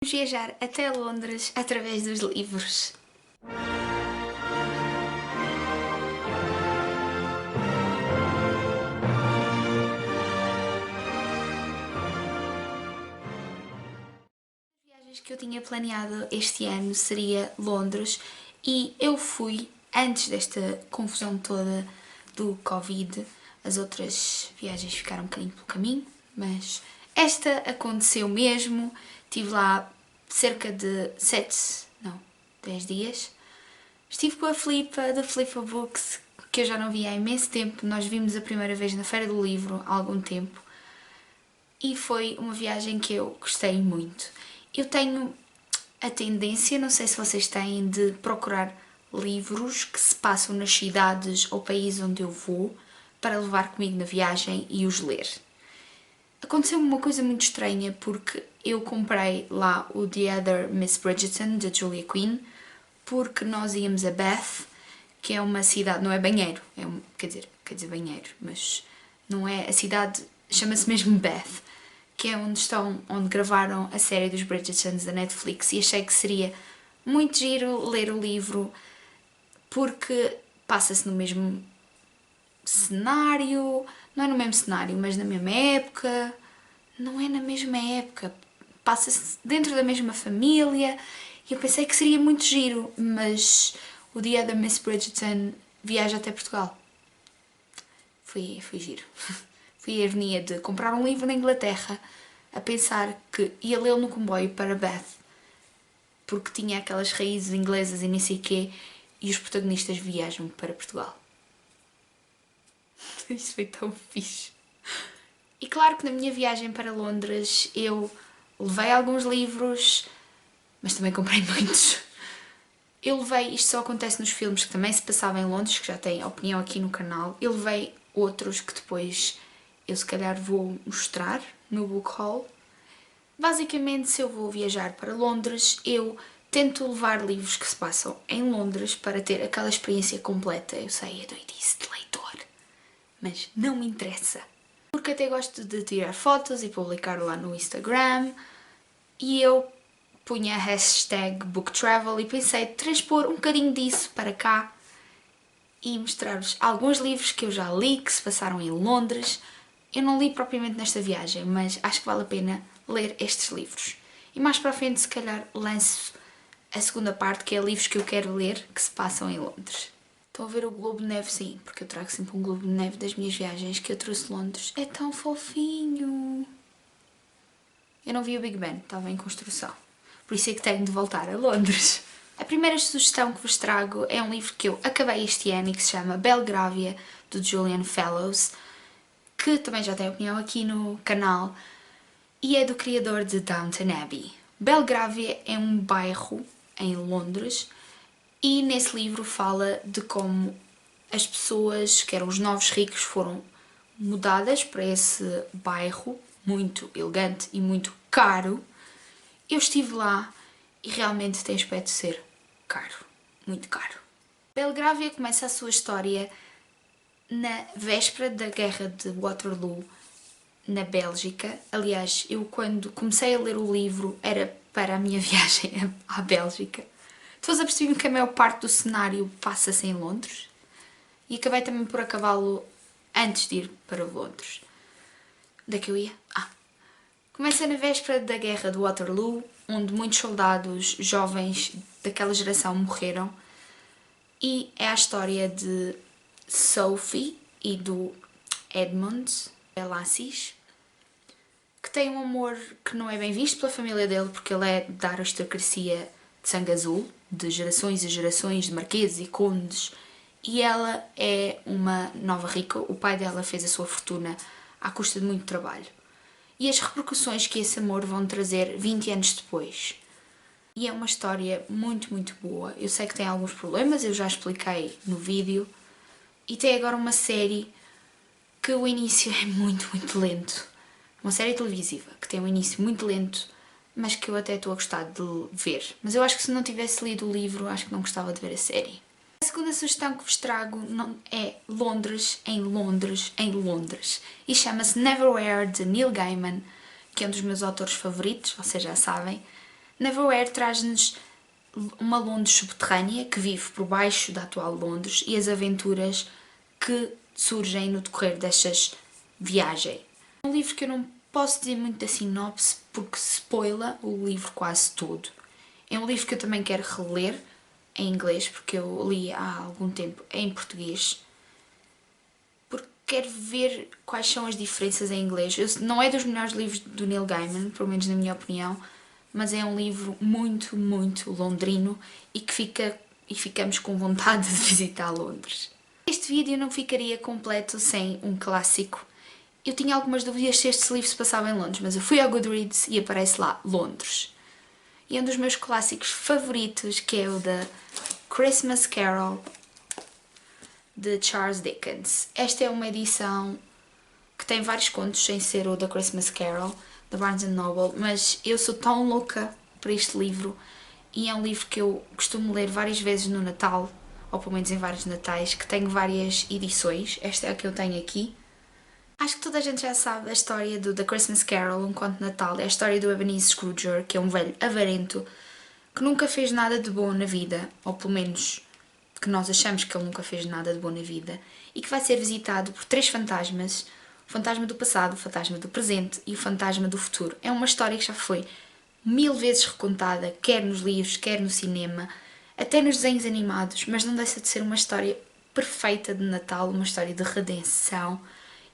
Vamos viajar até Londres através dos livros. As viagens que eu tinha planeado este ano seria Londres e eu fui antes desta confusão toda do Covid. As outras viagens ficaram um bocadinho pelo caminho, mas esta aconteceu mesmo. Estive lá cerca de 10 dias. Estive com a Filipa, da Filipa Books, que eu já não via há imenso tempo. Nós vimos a primeira vez na Feira do Livro há algum tempo. E foi uma viagem que eu gostei muito. Eu tenho a tendência, não sei se vocês têm, de procurar livros que se passam nas cidades ou países onde eu vou para levar comigo na viagem e os ler. Aconteceu-me uma coisa muito estranha porque eu comprei lá o The Other Miss Bridgerton, da Julia Quinn, porque nós íamos a Bath, que é uma cidade, não é banheiro, quer dizer banheiro, mas não é, a cidade chama-se mesmo Bath, que é onde gravaram a série dos Bridgertons da Netflix, e achei que seria muito giro ler o livro porque passa-se no mesmo cenário, não é no mesmo cenário, mas na mesma época, não é na mesma época, passa-se dentro da mesma família, e eu pensei que seria muito giro, mas o dia da Miss Bridgerton viaja até Portugal. Foi giro. Fui a ironia de comprar um livro na Inglaterra a pensar que ia lê-lo no comboio para Bath, porque tinha aquelas raízes inglesas e nem sei quê, e os protagonistas viajam para Portugal. Isso foi tão fixe. E claro que na minha viagem para Londres eu levei alguns livros, mas também comprei muitos. Eu levei, isto só acontece nos filmes que também se passavam em Londres, que já têm opinião aqui no canal. Eu levei outros que depois eu se calhar vou mostrar no book haul. Basicamente, se eu vou viajar para Londres, eu tento levar livros que se passam em Londres para ter aquela experiência completa. Eu sei, é doidice de leitor, mas não me interessa. Porque até gosto de tirar fotos e publicar lá no Instagram, e eu punha a hashtag BookTravel e pensei de transpor um bocadinho disso para cá e mostrar-vos alguns livros que eu já li, que se passaram em Londres. Eu não li propriamente nesta viagem, mas acho que vale a pena ler estes livros. E mais para a frente, se calhar, lanço a segunda parte, que é livros que eu quero ler que se passam em Londres. Estão a ver o globo de neve? Sim, porque eu trago sempre um globo de neve das minhas viagens que eu trouxe de Londres. É tão fofinho! Eu não vi o Big Ben, estava em construção. Por isso é que tenho de voltar a Londres. A primeira sugestão que vos trago é um livro que eu acabei este ano e que se chama Belgravia, do Julian Fellowes, que também já tem opinião aqui no canal, e é do criador de Downton Abbey. Belgravia é um bairro em Londres e nesse livro fala de como as pessoas, que eram os novos ricos, foram mudadas para esse bairro muito elegante e muito caro. Eu estive lá e realmente tem aspecto de ser caro, muito caro. Belgravia começa a sua história na véspera da Guerra de Waterloo, na Bélgica. Aliás, eu quando comecei a ler o livro era para a minha viagem à Bélgica. Depois apercebi-me que a maior parte do cenário passa-se em Londres e acabei também por acabá-lo antes de ir para Londres. Onde é que eu ia? Começa na véspera da Guerra de Waterloo, onde muitos soldados jovens daquela geração morreram, e é a história de Sophie e do Edmund Bellasis, que tem um amor que não é bem visto pela família dele, porque ele é da aristocracia de sangue azul, de gerações e gerações de marqueses e condes, e ela é uma nova rica. O pai dela fez a sua fortuna à custa de muito trabalho. E as repercussões que esse amor vão trazer 20 anos depois. E é uma história muito, muito boa. Eu sei que tem alguns problemas, eu já expliquei no vídeo. E tem agora uma série que o início é muito, muito lento. Uma série televisiva que tem um início muito lento, mas que eu até estou a gostar de ver. Mas eu acho que se não tivesse lido o livro, acho que não gostava de ver a série. A segunda sugestão que vos trago é Londres, em Londres, em Londres. E chama-se Neverwhere, de Neil Gaiman, que é um dos meus autores favoritos, vocês já sabem. Neverwhere traz-nos uma Londres subterrânea que vive por baixo da atual Londres e as aventuras que surgem no decorrer destas viagens. É um livro que eu não posso dizer muito da sinopse porque spoila o livro quase todo. É um livro que eu também quero reler em inglês porque eu li há algum tempo em português. Porque quero ver quais são as diferenças em inglês. Não é dos melhores livros do Neil Gaiman, pelo menos na minha opinião, mas é um livro muito, muito londrino e que ficamos com vontade de visitar Londres. Este vídeo não ficaria completo sem um clássico. Eu tinha algumas dúvidas se este livro se passava em Londres, mas eu fui ao Goodreads e aparece lá Londres. E é um dos meus clássicos favoritos, que é o da Christmas Carol, de Charles Dickens. Esta é uma edição que tem vários contos, sem ser o da Christmas Carol, da Barnes Noble, mas eu sou tão louca por este livro e é um livro que eu costumo ler várias vezes no Natal, ou pelo menos em vários natais, que tenho várias edições. Esta é a que eu tenho aqui. Acho que toda a gente já sabe a história do The Christmas Carol, um conto de Natal. É a história do Ebenezer Scrooge, que é um velho avarento que nunca fez nada de bom na vida, ou pelo menos que nós achamos que ele nunca fez nada de bom na vida, e que vai ser visitado por 3 fantasmas: o fantasma do passado, o fantasma do presente e o fantasma do futuro. É uma história que já foi 1000 vezes recontada, quer nos livros, quer no cinema, até nos desenhos animados, mas não deixa de ser uma história perfeita de Natal, uma história de redenção,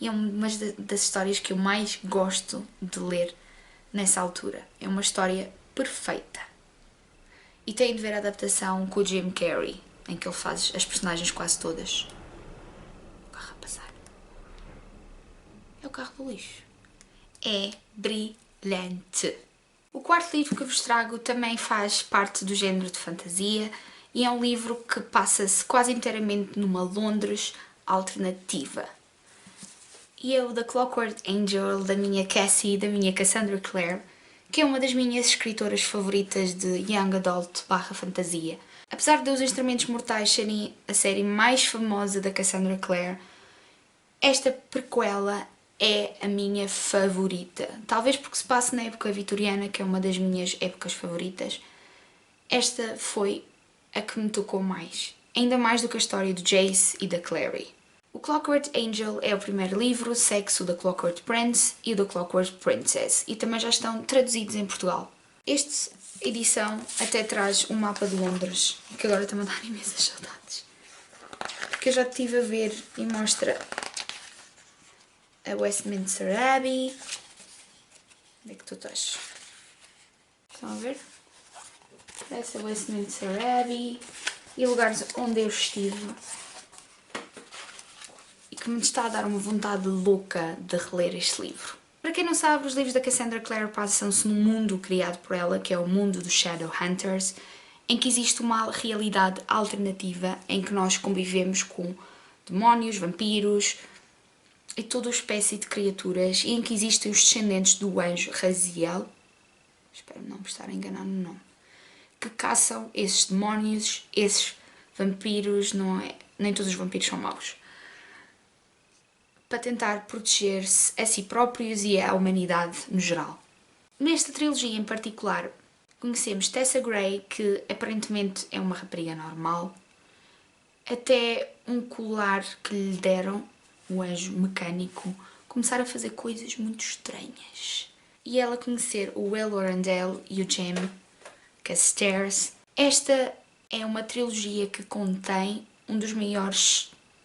e é uma das histórias que eu mais gosto de ler nessa altura. É uma história perfeita. E têm de ver a adaptação com o Jim Carrey, em que ele faz as personagens quase todas. O carro a passar. É o carro do lixo. É brilhante. O quarto livro que vos trago também faz parte do género de fantasia e é um livro que passa-se quase inteiramente numa Londres alternativa. E é o The Clockwork Angel, da minha Cassie e da minha Cassandra Clare, que é uma das minhas escritoras favoritas de Young Adult / fantasia. Apesar de Os Instrumentos Mortais serem a série mais famosa da Cassandra Clare, esta prequela é a minha favorita. Talvez porque se passe na época vitoriana, que é uma das minhas épocas favoritas. Esta foi a que me tocou mais. Ainda mais do que a história do Jace e da Clary. O Clockwork Angel é o primeiro livro, segue-se o da Clockwork Prince e o da Clockwork Princess, e também já estão traduzidos em Portugal. Esta edição até traz um mapa de Londres, que agora está-me a dar imensas saudades. Porque eu já estive a ver e mostra a Westminster Abbey. Onde é que tu estás? Estão a ver? Essa é a Westminster Abbey e lugares onde eu estive. E que me está a dar uma vontade louca de reler este livro. Para quem não sabe, os livros da Cassandra Clare passam-se num mundo criado por ela, que é o mundo dos Shadowhunters, em que existe uma realidade alternativa em que nós convivemos com demónios, vampiros e toda espécie de criaturas, e em que existem os descendentes do anjo Raziel, espero não me estar a enganar no nome, que caçam esses demónios, esses vampiros, nem todos os vampiros são maus, para tentar proteger-se a si próprios e à humanidade no geral. Nesta trilogia em particular, conhecemos Tessa Gray, que aparentemente é uma rapariga normal, até um colar que lhe deram, o anjo mecânico, começar a fazer coisas muito estranhas. E ela conhecer o Will Orandale e o Jim Carstairs. Esta é uma trilogia que contém um dos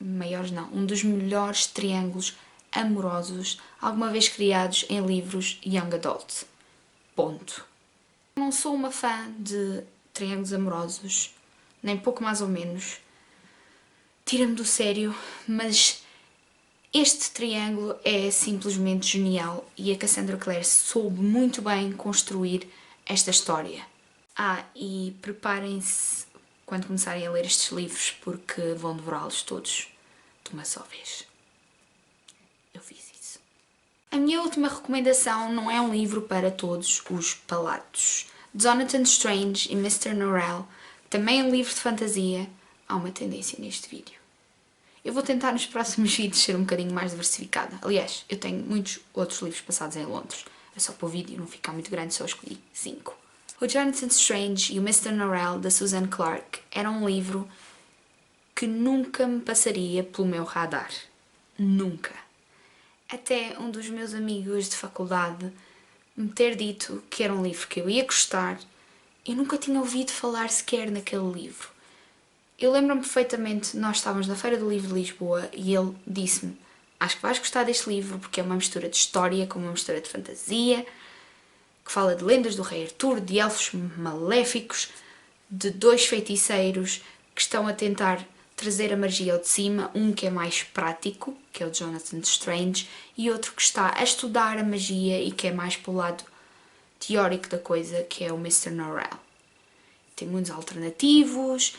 um dos melhores triângulos amorosos alguma vez criados em livros Young Adult. Ponto. Não sou uma fã de triângulos amorosos, nem pouco mais ou menos. Tira-me do sério, mas este triângulo é simplesmente genial e a Cassandra Clare soube muito bem construir esta história. E preparem-se quando começarem a ler estes livros, porque vão devorá-los todos de uma só vez. Eu fiz isso. A minha última recomendação não é um livro para todos os palatos. Jonathan Strange e Mr. Norrell, também é um livro de fantasia, há uma tendência neste vídeo. Eu vou tentar nos próximos vídeos ser um bocadinho mais diversificada. Aliás, eu tenho muitos outros livros passados em Londres. É só para o vídeo não ficar muito grande, só escolhi 5. O Jonathan Strange e o Mr. Norrell, da Susan Clarke, era um livro que nunca me passaria pelo meu radar. Nunca. Até um dos meus amigos de faculdade me ter dito que era um livro que eu ia gostar. Eu nunca tinha ouvido falar sequer naquele livro. Eu lembro-me perfeitamente, nós estávamos na Feira do Livro de Lisboa e ele disse-me: acho que vais gostar deste livro porque é uma mistura de história com uma mistura de fantasia, que fala de lendas do rei Arthur, de elfos maléficos, de dois feiticeiros que estão a tentar trazer a magia ao de cima, um que é mais prático, que é o Jonathan Strange, e outro que está a estudar a magia e que é mais para o lado teórico da coisa, que é o Mr. Norrell. Tem muitos alternativos,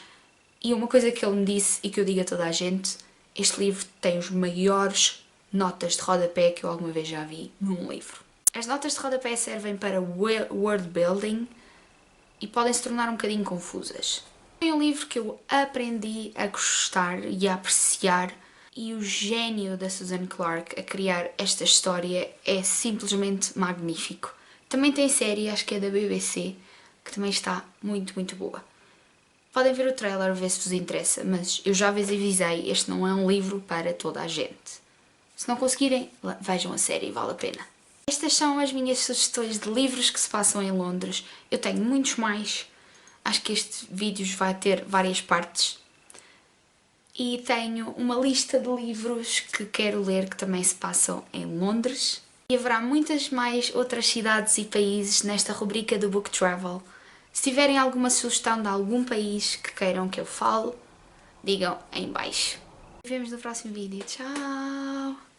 e uma coisa que ele me disse e que eu digo a toda a gente: este livro tem os maiores notas de rodapé que eu alguma vez já vi num livro. As notas de rodapé servem para world building e podem se tornar um bocadinho confusas. Foi um livro que eu aprendi a gostar e a apreciar, e o gênio da Susan Clarke a criar esta história é simplesmente magnífico. Também tem série, acho que é da BBC, que também está muito, muito boa. Podem ver o trailer, ver se vos interessa, mas eu já vos avisei, este não é um livro para toda a gente. Se não conseguirem, vejam a série, vale a pena. Estas são as minhas sugestões de livros que se passam em Londres. Eu tenho muitos mais. Acho que este vídeo vai ter várias partes. E tenho uma lista de livros que quero ler que também se passam em Londres. E haverá muitas mais outras cidades e países nesta rubrica do Book Travel. Se tiverem alguma sugestão de algum país que queiram que eu fale, digam em baixo. Nos vemos no próximo vídeo. Tchau!